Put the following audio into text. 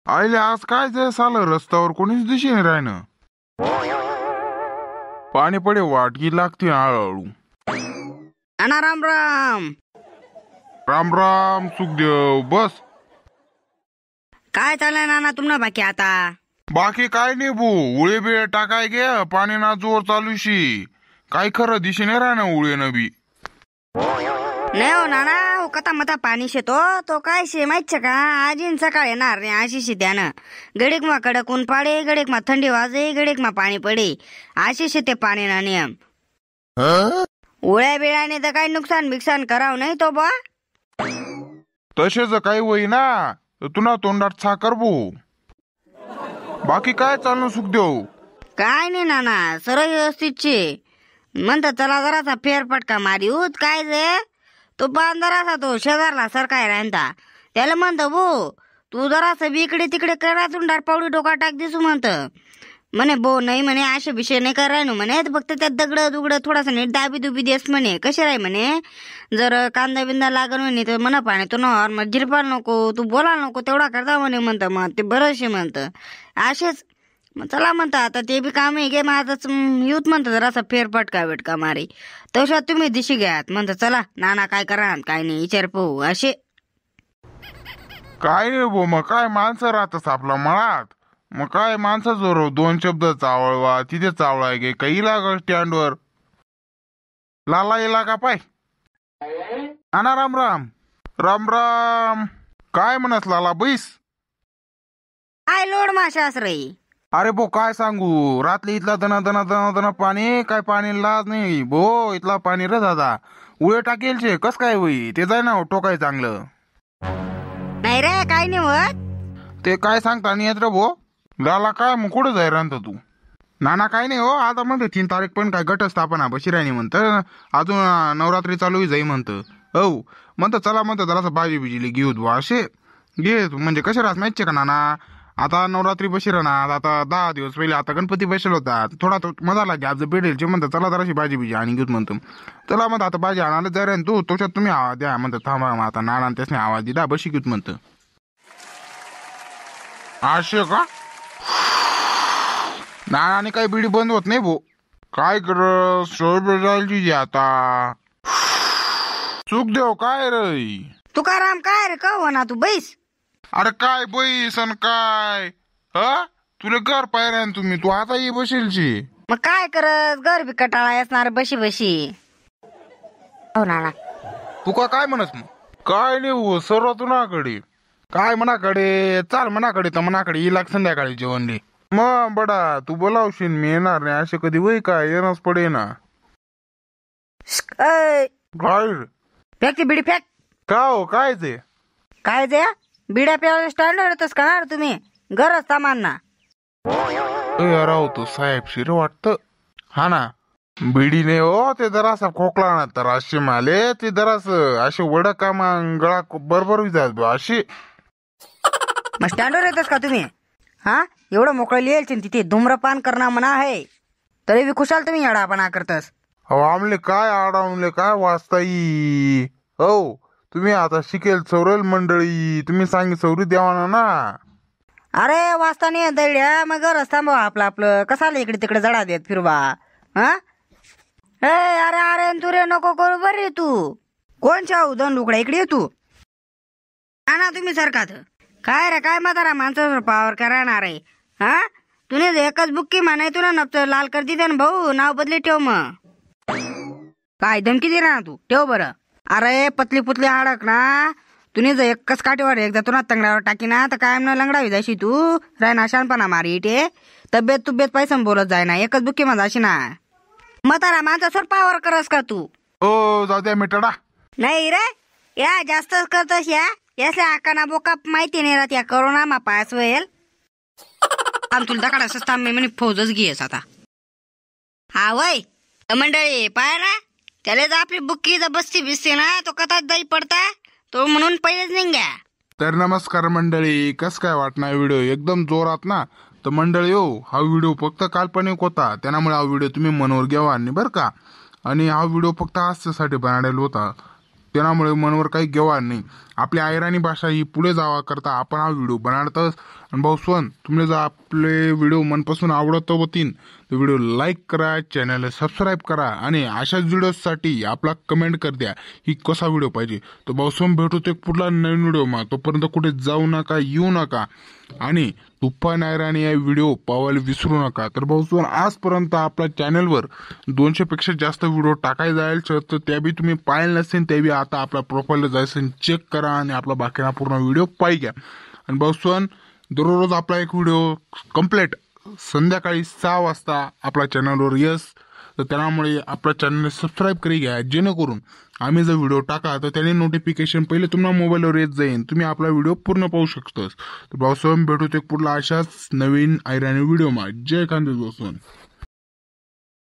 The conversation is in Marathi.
आईले आज काय जे सालं रस्त्यावर कोणीच दिशी नाही राहिनं. पाणी पडे वाटकी लागते हळूहळू. नाना राम राम. राम राम सुखदेव. बस काय चाललंय नाना तुम्हाला बाकी आता? बाकी काय नाही भू. उळे बिळे टाकाय गे पाणी ना जोर चालूशी. काय खरं दिशी नाही राहिना उळे बी. नाही हो नाना, हो कथा मता पाणी शेतो तो काय शे माहित का? आजीन सकाळ येणार रे अशी शेत्यानं. गडीक मा कडक ऊन पाडे, गडीक मा थंडी वाजे, गडीक मा पाणी पडे. अशी शेते पाणी ना नियम. उळ्या बिळ्याने तर काही नुकसान बिकसान करावं नाही तो बा. तसेच काही वय ना तुला तोंडात साखर भू. बाकी काय चाललं सुखदेव? काय नाही नाना, सरळ व्यवस्थित शे. म्हणत चला जरासा फेरफटका मारिऊत. काय जे तो बांधरासा तो शेजारला सरकाय राहता त्याला म्हणतो भो तू जरासा इकडे तिकडे करायतून डारपावडी डोका टाक दिसू म्हणत. म्हणे बो नाही म्हणे असे विषय नाही करायनो म्हणे, फक्त त्यात दगड दुगड थोडासा नीट दाबी दुबी देस म्हणे. कसे राय म्हणे, जर कांदा बिंदा लागण म्हणे तर म्हणा पाणी तो मग जिरपाल नको, तू बोलायला नको तेवढा करता म्हणे म्हणतं. मग ते बरंचशे म्हणतं असेच. मग चला म्हणता आता ते बी काम आहे गे माझंच युथ म्हणतं जरासा फेरफटका बिटका मारी. तशा तुम्ही दिशी घ्यात म्हणतं. चला नाना काय करा काय नाही विचार पाहू असे. काय नाही भो, मग काय माणसं राहतच आपला मळात. मग काय माणसं जोर दोन शब्द चावळवा तिथे चावळाय गे काही लाग स्टँडवर. लाला येला का पाय? नाना राम राम. राम राम. काय म्हणस लाला बैस? काय लोड माशास रे. अरे भो काय सांगू, रात्री इथला दना दना दना दना पाणी. काय पाणी लाज नाही भो इथला पाणी रे दादा. उळे टाकेल शे कस काय होई ते जाय ना टोकाय चांगलं. नाही रे काय नाही होत. ते काय सांगता नाही येत रे भो. लाला काय मग कुठं जाय राहतो तू? नाना काय नाही हो, आता म्हणतो 3 तारीख पण काय घटस्थापना बशी राहिनी म्हणतं. अजून नवरात्री चालू जाई म्हणतं. हो म्हणतं चला म्हणतं जरासं भाजी बिजीली घेऊ तू असे घे तू. म्हणजे कसे राहत माहिती का नाना, आता नवरात्री बशी राहणार. आता 10 दिवस पहिले आता गणपती बसेल होता. थोडा तो मजा लागे आज भेटेल म्हणतं. चला जराशी भाजी बिजी आणि घेऊत म्हणतो. चला म्हणतं आता भाजी आणायला जाय रे तू. तोच्यात तुम्ही आवाज द्या म्हणतं. थांबा आता नाना त्यासने आवाज दिला बशी घेऊत म्हणतं. असे का? नानाने काही बिडी बंद होत नाही भो. काय कर सोय आता. सुखदेव काय रे? तुकाराम काय रे का ना तू बैस. अरे काय बैस अन काय तुला घर पाहिजे तुम्ही. तू आता ये बसेलची. मग काय करत घर बी कटाळा असणार बशी बशी. हो नाना. तू काय म्हणस मग? काय नाही हो सर्व तुनाकडे. काय मनाकडे चाल मनाकडे तर मनाकडे येईल संध्याकाळी जेवणले. मग बडा तू बोलावशील मी येणार नाही असे कधी वय काय येणंच पडे ना. काय फेक ती बिडी फेक. का हो काय ते? काय ते बिड्या प्यायला स्टँडर्डच का तुम्ही गरज सामान ना. राव तू साहेब शिर वाटत. हा ना बिडी नाही हो, ते जरासा खोकला ना तर असे माले ते जरास असे वड कामा गळा बरोबर जात अशी. मग स्टँडवर येतच का तुम्ही? हा एवढं मोकळं लिहायचं तिथे धूम्रपान करणं म्हणा आहे तरी बी खुशाल तुम्ही येडापणा करतस. हो आमले काय आडावले काय वाचता येई. हो तुम्ही आता शिकेल चौरेल मंडळी तुम्ही सांगी चौरी द्यावा ना. अरे वाचता नाही दैड्या मग गरज थांबवा आपलं आपलं कसाला इकडे तिकडे जडा देत फिरवा. हा अरे अरे तू रे नको करू बरे तू. कोण चाऊ दोन लुकड्या इकडे ये तू. ना तुम्ही सारखात काय रे काय म्हातारा माणसावर पावर करणार आहे. हा तुने एकच बुक्की म्हणाय तुला नपत लाल कर दिते ना भाऊ. नाव बदली ठेव मग. काय धमकी दे ना तू ठेव बरं. अरे पतली पुतली हाडक ना तुने जर एकच काठीवर एकदा तुला तंगड्यावर टाकी ना तर कायम न लंगडावी जाशी तू. राय ना शानपणा मारी इटे तब्येत पैसा बोलत जाय ना एकच बुक्की मध्ये अशी ना. म्हातारा माणसावर पावर करस का तू? ओ जाऊ द्या मिटडा. नाही रे या जास्तच करतस या. यासल्या आकाना बोका माहिती नाही राहत या करोना मा पास होईल. आम तुला दकाडा सस्ता मी म्हणे फौजच घेस आता. हा वय मंडळी पाय ना त्याला जर आपली बुक्की जर बसती बिसते ना तो कथाच जाई पडता तो म्हणून पहिलेच निघ्या. तर नमस्कार मंडळी, कस काय वाटणार व्हिडिओ एकदम जोरात ना. तर मंडळी हो हा व्हिडिओ फक्त काल्पनिक होता त्यामुळे हा व्हिडिओ तुम्ही मनोर घ्यावा नाही बरं का. आणि हा व्हिडिओ फक्त हास्यासाठी बनवलेला होता. त्यामुळे मनवर काही घेवा नाही. आपली आयराणी भाषा ही पुढे जावा करता आपण हा व्हिडिओ बनाडतस. आणि भाऊ सोन, तुम्हाला जर आपले व्हिडिओ मनपासून आवडत होतीन तर व्हिडिओ लाईक करा, चॅनलला सबस्क्राईब करा आणि अशाच व्हिडिओसाठी आपला कमेंट कर द्या ही कसा व्हिडिओ पाहिजे. तर भाऊ सोन, भेटू ते पुढला नवीन व्हिडिओ मा. तोपर्यंत कुठे जाऊ नका, येऊ नका आणि तुफान आयराणी या व्हिडिओ पाहायला विसरू नका. तर भाऊ सोन, आजपर्यंत आपल्या चॅनलवर 200 पेक्षा जास्त व्हिडिओ टाकाय जाईल, तर त्या बी तुम्ही पाहिले नसेल त्या बी आता आपल्या प्रोफाईलला जायचं चेक करा आणि आपला बाकीना पूर्ण व्हिडिओ पाहि घ्या. आणि भाऊ सोन, दररोज आपला एक व्हिडिओ कम्प्लीट संध्याकाळी 6 वाजता आपल्या चॅनलवर येस. तर त्यामुळे आपल्या चॅनलला सबस्क्राईब करी घ्या, जेणेकरून आम्ही जर व्हिडिओ टाका तर त्याने नोटिफिकेशन पहिले तुम्हाला मोबाईलवर येत जाईल, तुम्ही आपला व्हिडिओ पूर्ण पाहू शकतोस. तर भाऊसाहेब, भेटू ते पुढला अशाच नवीन आयराणी व्हिडिओ मा. जय खानदेश भाऊसाहेब.